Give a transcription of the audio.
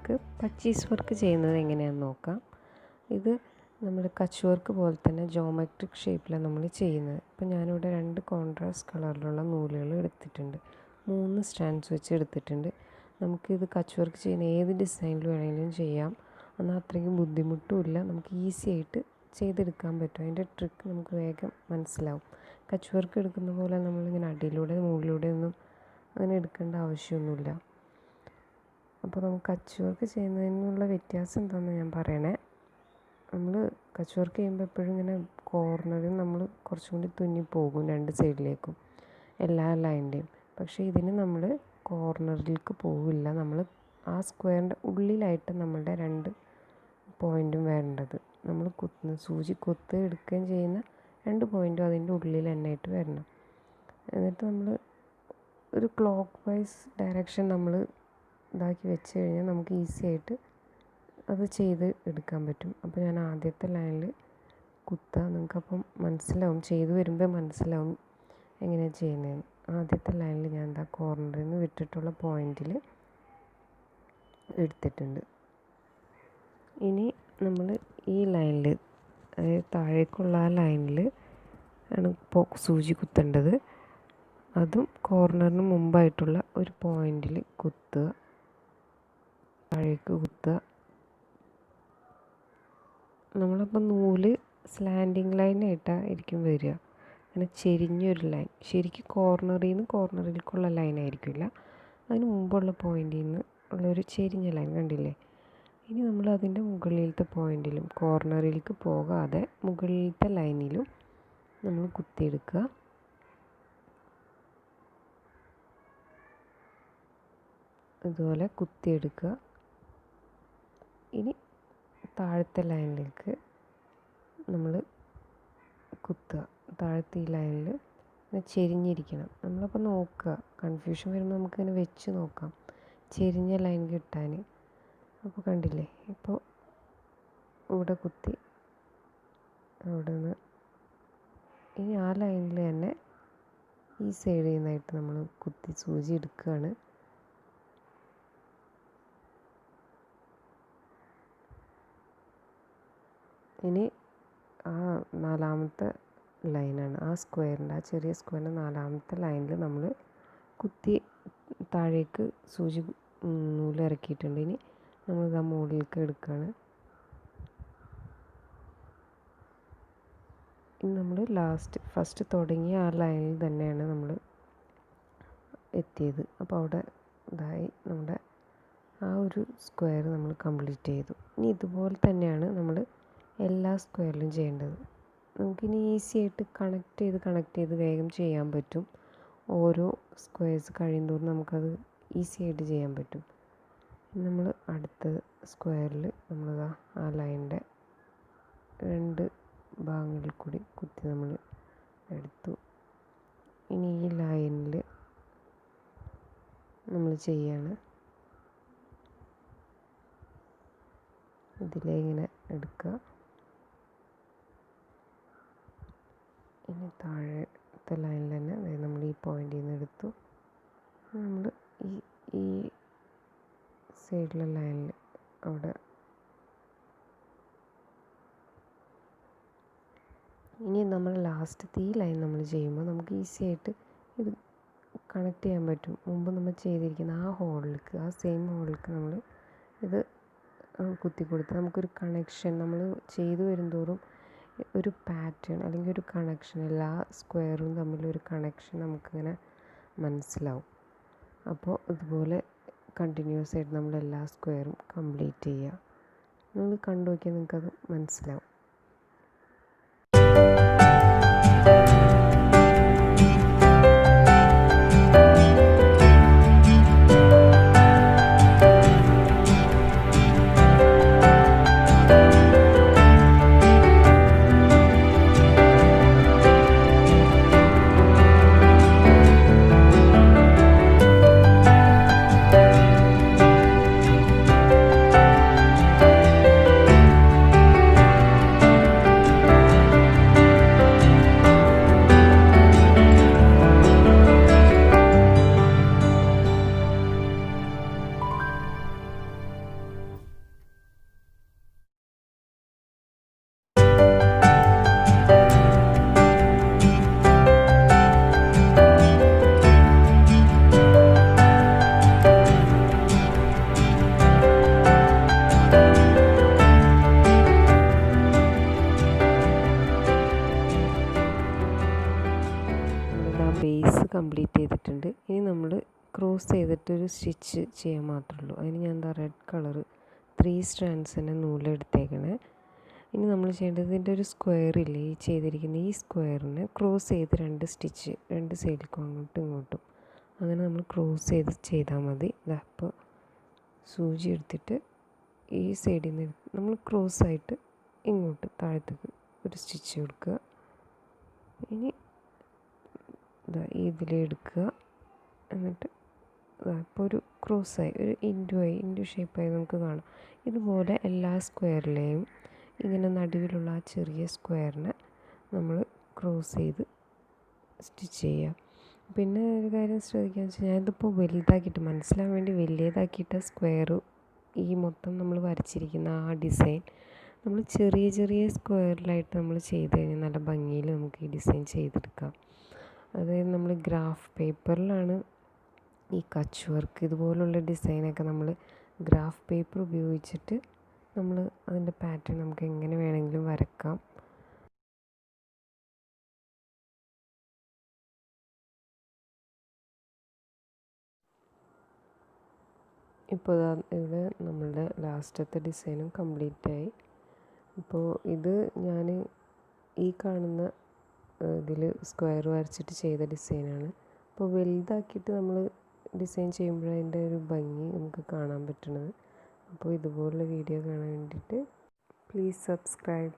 നമുക്ക് പച്ചീസ് വർക്ക് ചെയ്യുന്നത് എങ്ങനെയാണെന്ന് നോക്കാം. ഇത് നമ്മൾ കച്ച് വർക്ക് പോലെ തന്നെ ജോമെട്രിക് ഷേപ്പിലാണ് നമ്മൾ ചെയ്യുന്നത്. ഇപ്പോൾ ഞാനിവിടെ 2 കോൺട്രാസ്റ്റ് കളറിലുള്ള നൂലുകൾ എടുത്തിട്ടുണ്ട്, 3 സ്റ്റാൻഡ്സ് വെച്ച് എടുത്തിട്ടുണ്ട്. നമുക്കിത് കച്ച് വർക്ക് ചെയ്യുന്ന ഏത് ഡിസൈനിൽ വേണമെങ്കിലും ചെയ്യാം, എന്നാൽ അത്രയ്ക്കും ബുദ്ധിമുട്ടുമില്ല, നമുക്ക് ഈസി ആയിട്ട് ചെയ്തെടുക്കാൻ പറ്റും. അതിൻ്റെ ട്രിക്ക് നമുക്ക് വേഗം മനസ്സിലാവും. കച്ച് വർക്ക് എടുക്കുന്ന പോലെ നമ്മളിങ്ങനെ അടിയിലൂടെ മുകളിലൂടെ ഒന്നും അങ്ങനെ എടുക്കേണ്ട ആവശ്യമൊന്നുമില്ല. അപ്പോൾ നമുക്ക് കച്ച് വർക്ക് ചെയ്യുന്നതിനുള്ള വ്യത്യാസം എന്താണെന്ന് ഞാൻ പറയണേ. നമ്മൾ കച്ച് വർക്ക് ചെയ്യുമ്പോൾ എപ്പോഴും ഇങ്ങനെ കോർണറിൽ നമ്മൾ കുറച്ചും കൂടി തുന്നിപ്പോകും 2 സൈഡിലേക്കും എല്ലാ ലൈൻ്റെയും. പക്ഷേ ഇതിന് നമ്മൾ കോർണറിലേക്ക് പോവില്ല, നമ്മൾ ആ സ്ക്വയറിൻ്റെ ഉള്ളിലായിട്ട് നമ്മളുടെ 2 പോയിൻറ്റും വരേണ്ടത്. നമ്മൾ സൂചി കുത്ത് എടുക്കുകയും ചെയ്യുന്ന 2 പോയിൻറ്റും അതിൻ്റെ ഉള്ളിൽ തന്നെയായിട്ട് വരണം. എന്നിട്ട് നമ്മൾ ഒരു ക്ലോക്ക് വൈസ് ഡയറക്ഷൻ നമ്മൾ ഇതാക്കി വെച്ച് കഴിഞ്ഞാൽ നമുക്ക് ഈസി ആയിട്ട് അത് ചെയ്ത് എടുക്കാൻ പറ്റും. അപ്പോൾ ഞാൻ ആദ്യത്തെ ലൈനിൽ കുത്താം, നിങ്ങൾക്കപ്പം മനസ്സിലാവും, ചെയ്ത് വരുമ്പോൾ മനസ്സിലാവും എങ്ങനെയാണ് ചെയ്യുന്നതെന്ന്. ആദ്യത്തെ ലൈനിൽ ഞാൻ എന്താ കോർണറിൽ നിന്ന് വിട്ടിട്ടുള്ള പോയിൻറ്റിൽ എടുത്തിട്ടുണ്ട്. ഇനി നമ്മൾ ഈ ലൈനിൽ, അതായത് താഴേക്കുള്ള ആ ലൈനിൽ ആണ് ഇപ്പോൾ സൂചി കുത്തേണ്ടത്. അതും കോർണറിന് മുമ്പായിട്ടുള്ള ഒരു പോയിൻറ്റിൽ കുത്തുക, താഴേക്ക് കുത്തുക. നമ്മളപ്പോൾ നൂല് സ്ലാൻഡിങ് ലൈനായിട്ടായിരിക്കും വരിക, അങ്ങനെ ചെരിഞ്ഞൊരു ലൈൻ. ശരിക്കും കോർണറിൽ നിന്ന് കോർണറിലേക്കുള്ള ലൈനായിരിക്കില്ല, അതിന് മുമ്പുള്ള പോയിൻറ്റിൽ നിന്ന് ഉള്ളൊരു ചെരിഞ്ഞ ലൈൻ കണ്ടില്ലേ. ഇനി നമ്മൾ അതിൻ്റെ മുകളിലത്തെ പോയിൻറ്റിലും കോർണറിലേക്ക് പോകാതെ മുകളിലത്തെ ലൈനിലും നമ്മൾ കുത്തിയെടുക്കുക. ഇതുപോലെ കുത്തിയെടുക്കുക. ഇനി താഴത്തെ ലൈനിലേക്ക് നമ്മൾ കുത്തുക. താഴത്തെ ഈ ലൈനിൽ ചെരിഞ്ഞിരിക്കണം. നമ്മളപ്പോൾ നോക്കുക, കൺഫ്യൂഷൻ വരുമ്പോൾ നമുക്കിങ്ങനെ വെച്ച് നോക്കാം ചെരിഞ്ഞ ലൈൻ കിട്ടാൻ. അപ്പോൾ കണ്ടില്ലേ, ഇപ്പോൾ ഇവിടെ കുത്തി, അവിടെ നിന്ന് ഇനി ആ ലൈനിൽ തന്നെ ഈ സൈഡിൽ നിന്നായിട്ട് നമ്മൾ കുത്തി സൂചി എടുക്കുകയാണ്. ഇനി ആ 4ാമത്തെ ലൈനാണ്, ആ സ്ക്വയറിൻ്റെ, ആ ചെറിയ സ്ക്വയറിൻ്റെ 4ാമത്തെ ലൈനിൽ നമ്മൾ കുത്തി താഴേക്ക് സൂചി നൂലിറക്കിയിട്ടുണ്ട്. ഇനി നമ്മളിത് ആ മുകളിലേക്ക് എടുക്കുകയാണ്. ഇനി നമ്മൾ ഫസ്റ്റ് തുടങ്ങിയ ആ ലൈനിൽ തന്നെയാണ് നമ്മൾ എത്തിയത്. അപ്പോൾ അവിടെ ഇതായി നമ്മുടെ ആ ഒരു സ്ക്വയർ നമ്മൾ കംപ്ലീറ്റ് ചെയ്തു. ഇനി ഇതുപോലെ തന്നെയാണ് നമ്മൾ എല്ലാ സ്ക്വയറിലും ചെയ്യേണ്ടത്. നമുക്കിനി ഈസി ആയിട്ട് കണക്ട് ചെയ്ത് വേഗം ചെയ്യാൻ പറ്റും. ഓരോ സ്ക്വയർസ് കഴിയുന്തോറും നമുക്കത് ഈസി ആയിട്ട് ചെയ്യാൻ പറ്റും. നമ്മൾ അടുത്ത സ്ക്വയറിൽ നമ്മളിതാ ആ ലൈനിൻ്റെ 2 ഭാഗങ്ങളിൽ കൂടി കുത്തി നമ്മൾ എടുത്തു. ഇനി ഈ ലൈനിൽ നമ്മൾ ചെയ്യാണ്, ഇതിലേ ഇങ്ങനെ എടുക്കുക. ഇനി താഴത്തെ ലൈനിൽ തന്നെ നമ്മൾ ഈ പോയിൻറ്റിൽ നിന്ന് എടുത്തു. നമ്മൾ ഈ സൈഡിലെ ലൈനിൽ അവിടെ ഇനി നമ്മൾ ലാസ്റ്റത്തെ ഈ ലൈൻ നമ്മൾ ചെയ്യുമ്പോൾ നമുക്ക് ഈസി ആയിട്ട് ഇത് കണക്ട് ചെയ്യാൻ പറ്റും. മുമ്പ് നമ്മൾ ചെയ്തിരിക്കുന്ന ആ ഹോളിലേക്ക്, ആ സെയിം ഹോളിലേക്ക് നമ്മൾ ഇത് കുത്തി കൊടുത്ത് നമുക്കൊരു കണക്ഷൻ, നമ്മൾ ചെയ്തു വരുന്തോറും ഒരു പാറ്റേൺ അല്ലെങ്കിൽ ഒരു കണക്ഷൻ, എല്ലാ സ്ക്വയറും തമ്മിലൊരു കണക്ഷൻ നമുക്കിങ്ങനെ മനസ്സിലാവും. അപ്പോൾ ഇതുപോലെ കണ്ടിന്യൂസ് ആയിട്ട് നമ്മൾ എല്ലാ സ്ക്വയറും കംപ്ലീറ്റ് ചെയ്യുക. നിങ്ങൾ കണ്ടു നോക്കിയാൽ നിങ്ങൾക്കത് മനസ്സിലാവും. ബേസ് കംപ്ലീറ്റ് ചെയ്തിട്ടുണ്ട്. ഇനി നമ്മൾ ക്രോസ് ചെയ്തിട്ടൊരു സ്റ്റിച്ച് ചെയ്യാൻ മാത്രമേ ഉള്ളൂ. അതിന് ഞാൻ എന്താ റെഡ് കളറ് 3 സ്ട്രാൻഡ്സിൻ്റെ നൂലെടുത്തേക്കണേ. ഇനി നമ്മൾ ചെയ്യേണ്ടത് ഇതിൻ്റെ ഒരു സ്ക്വയറില്ലേ, ഈ ചെയ്തിരിക്കുന്ന ഈ സ്ക്വയറിന് ക്രോസ് ചെയ്ത് 2 സ്റ്റിച്ച് 2 സൈഡിലേക്കും അങ്ങോട്ടും ഇങ്ങോട്ടും അങ്ങനെ നമ്മൾ ക്രോസ് ചെയ്ത് ചെയ്താൽ മതി. അപ്പോൾ സൂചി എടുത്തിട്ട് ഈ സൈഡിൽ നിന്ന് നമ്മൾ ക്രോസ് ആയിട്ട് ഇങ്ങോട്ട് താഴത്തേക്ക് ഒരു സ്റ്റിച്ച് കൊടുക്കുക. ഇനി ഇതിലെടുക്കുക. എന്നിട്ട് ഇപ്പോൾ ഒരു ക്രോസായി, ഒരു ഇൻറ്റു ഷേപ്പായി നമുക്ക് കാണാം. ഇതുപോലെ എല്ലാ സ്ക്വയറിലെയും ഇങ്ങനെ നടുവിലുള്ള ആ ചെറിയ സ്ക്വയറിനെ നമ്മൾ ക്രോസ് ചെയ്ത് സ്റ്റിച്ച് ചെയ്യുക. പിന്നെ ഒരു കാര്യം ശ്രദ്ധിക്കുക വെച്ചാൽ ഞാനിതിപ്പോൾ വലുതാക്കിയിട്ട് മനസ്സിലാൻ വേണ്ടി വലിയതാക്കിയിട്ട് സ്ക്വയർ ഈ മൊത്തം നമ്മൾ വരച്ചിരിക്കുന്ന ആ ഡിസൈൻ നമ്മൾ ചെറിയ ചെറിയ സ്ക്വയറിലായിട്ട് നമ്മൾ ചെയ്ത് കഴിഞ്ഞാൽ നല്ല ഭംഗിയിൽ നമുക്ക് ഈ ഡിസൈൻ ചെയ്തെടുക്കാം. അതായത് നമ്മൾ ഗ്രാഫ് പേപ്പറിലാണ് ഈ കച്ച് വർക്ക് ഇതുപോലുള്ള ഡിസൈനൊക്കെ നമ്മൾ ഗ്രാഫ് പേപ്പർ ഉപയോഗിച്ചിട്ട് നമ്മൾ അതിൻ്റെ പാറ്റേൺ നമുക്ക് എങ്ങനെ വേണമെങ്കിലും വരക്കാം. ഇപ്പോൾ ഇവിടെ നമ്മളുടെ ലാസ്റ്റത്തെ ഡിസൈനും കംപ്ലീറ്റായി. ഇപ്പോൾ ഇത് ഞാൻ ഈ കാണുന്ന ഇതിൽ സ്ക്വയർ വരച്ചിട്ട് ചെയ്ത ഡിസൈനാണ്. അപ്പോൾ വലുതാക്കിയിട്ട് നമ്മൾ ഡിസൈൻ ചെയ്യുമ്പോൾ അതിൻ്റെ ഒരു ഭംഗി നമുക്ക് കാണാൻ പറ്റുന്നത്. അപ്പോൾ ഇതുപോലുള്ള വീഡിയോ കാണാൻ വേണ്ടിയിട്ട് പ്ലീസ് സബ്സ്ക്രൈബ്.